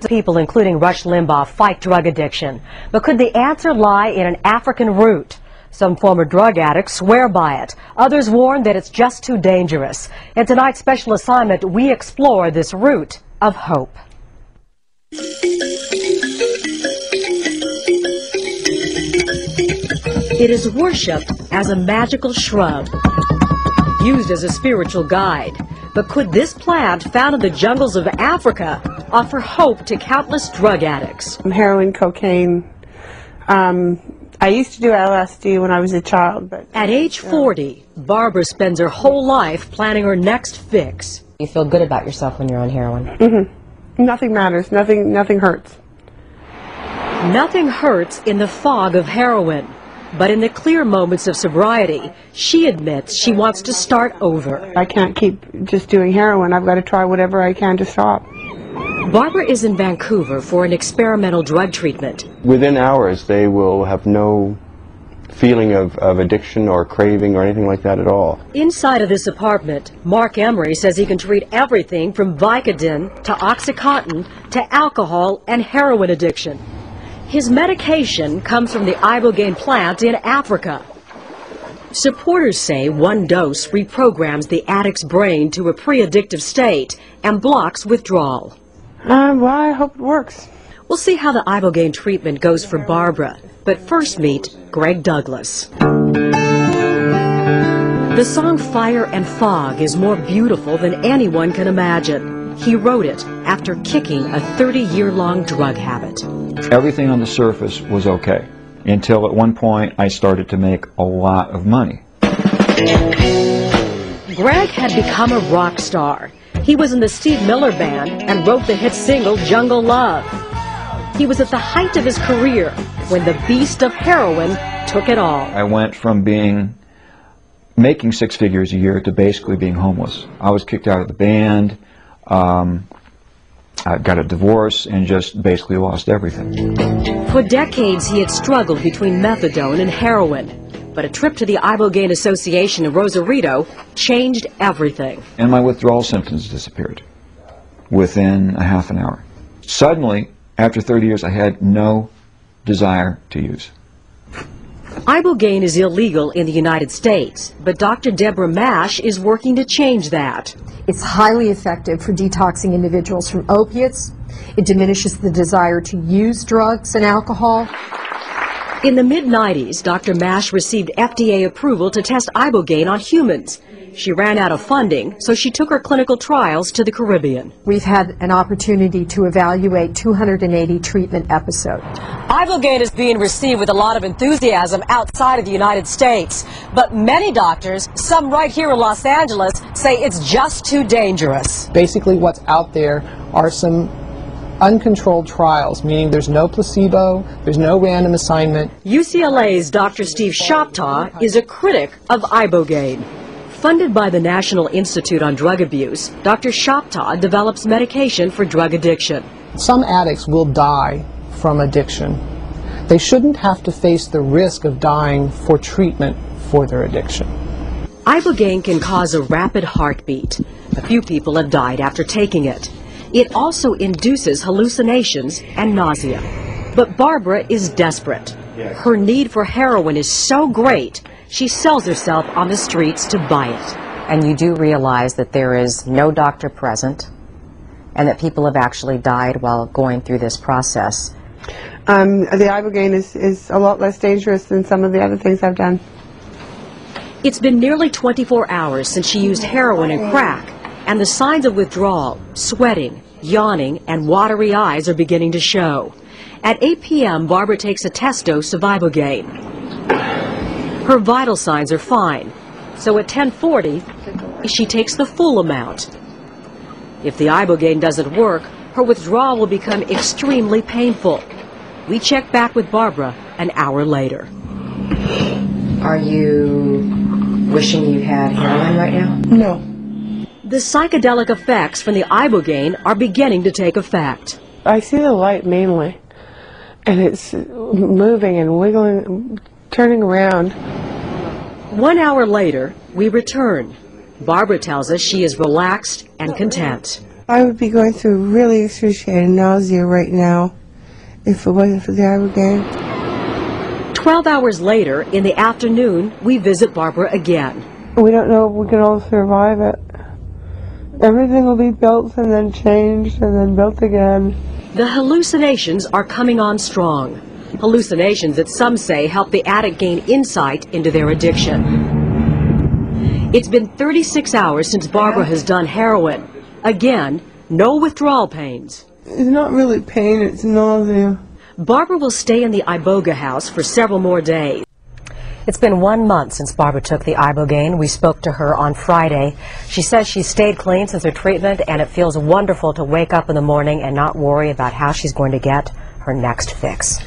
People, including Rush Limbaugh, fight drug addiction. But could the answer lie in an African root? Some former drug addicts swear by it. Others warn that it's just too dangerous. In tonight's special assignment, we explore this root of hope. It is worshipped as a magical shrub, used as a spiritual guide. But could this plant, found in the jungles of Africa, offer hope to countless drug addicts? Heroin, cocaine. I used to do LSD when I was a child. But at age 40, Barbara spends her whole life planning her next fix. You feel good about yourself when you're on heroin? Mm-hmm. Nothing matters. Nothing hurts. Nothing hurts in the fog of heroin. But in the clear moments of sobriety, she admits she wants to start over. I can't keep just doing heroin. I've got to try whatever I can to stop. Barbara is in Vancouver for an experimental drug treatment. Within hours, they will have no feeling of addiction or craving or anything like that at all. Inside of this apartment, Mark Emery says he can treat everything from Vicodin to OxyContin to alcohol and heroin addiction. His medication comes from the Ибогаин plant in Africa. Supporters say one dose reprograms the addict's brain to a pre-addictive state and blocks withdrawal. Well, I hope it works. We'll see how the Ибогаин treatment goes for Barbara, but first meet Greg Douglas. The song Fire and Fog is more beautiful than anyone can imagine. He wrote it after kicking a 30-year-long drug habit. Everything on the surface was okay, until at one point I started to make a lot of money. Greg had become a rock star. He was in the Steve Miller Band and wrote the hit single Jungle Love. He was at the height of his career when the beast of heroin took it all. I went from making 6 figures a year to basically being homeless. I was kicked out of the band. I got a divorce and just basically lost everything. For decades he had struggled between methadone and heroin, but a trip to the Ибогаин Association in Rosarito changed everything. And my withdrawal symptoms disappeared within a half an hour. Suddenly, after 30 years, I had no desire to use. Ибогаин is illegal in the United States, but Dr. Deborah Mash is working to change that. It's highly effective for detoxing individuals from opiates. It diminishes the desire to use drugs and alcohol. In the mid-90s, Dr. Mash received FDA approval to test Ибогаин on humans. She ran out of funding, so she took her clinical trials to the Caribbean. We've had an opportunity to evaluate 280 treatment episodes. Ибогаin is being received with a lot of enthusiasm outside of the United States, but many doctors, some right here in Los Angeles, say it's just too dangerous. Basically what's out there are some uncontrolled trials, meaning there's no placebo, there's no random assignment. UCLA's Dr. Steve Shoptaw is a critic of Ибогаин. Funded by the National Institute on Drug Abuse, Dr. Shoptaw develops medication for drug addiction. Some addicts will die from addiction. They shouldn't have to face the risk of dying for treatment for their addiction. Ибогаin can cause a rapid heartbeat. A few people have died after taking it. It also induces hallucinations and nausea. But Barbara is desperate. Her need for heroin is so great, she sells herself on the streets to buy it. And you do realize that there is no doctor present and that people have actually died while going through this process. The Ибогаин is a lot less dangerous than some of the other things I've done. It's been nearly 24 hours since she used heroin and crack, and the signs of withdrawal, sweating, yawning, and watery eyes are beginning to show. At 8 p.m., Barbara takes a test dose of Ибогаin. Her vital signs are fine, so at 10:40, she takes the full amount. If the Ибогаин doesn't work, her withdrawal will become extremely painful. We check back with Barbara an hour later. Are you wishing you had heroin right now? No. The psychedelic effects from the Ибогаin are beginning to take effect. I see the light mainly, and it's moving and wiggling, turning around. 1 hour later, we return. Barbara tells us she is relaxed and content. I would be going through really excruciating nausea right now if it wasn't for the Ибогаин. 12 hours later, in the afternoon, we visit Barbara again. We don't know if we can all survive it. Everything will be built and then changed and then built again. The hallucinations are coming on strong. Hallucinations that some say help the addict gain insight into their addiction. It's been 36 hours since Barbara has done heroin. Again, no withdrawal pains. It's not really pain, it's nausea. Barbara will stay in the Iboga house for several more days. It's been 1 month since Barbara took the Ибогаин. We spoke to her on Friday. She says she's stayed clean since her treatment, and it feels wonderful to wake up in the morning and not worry about how she's going to get her next fix.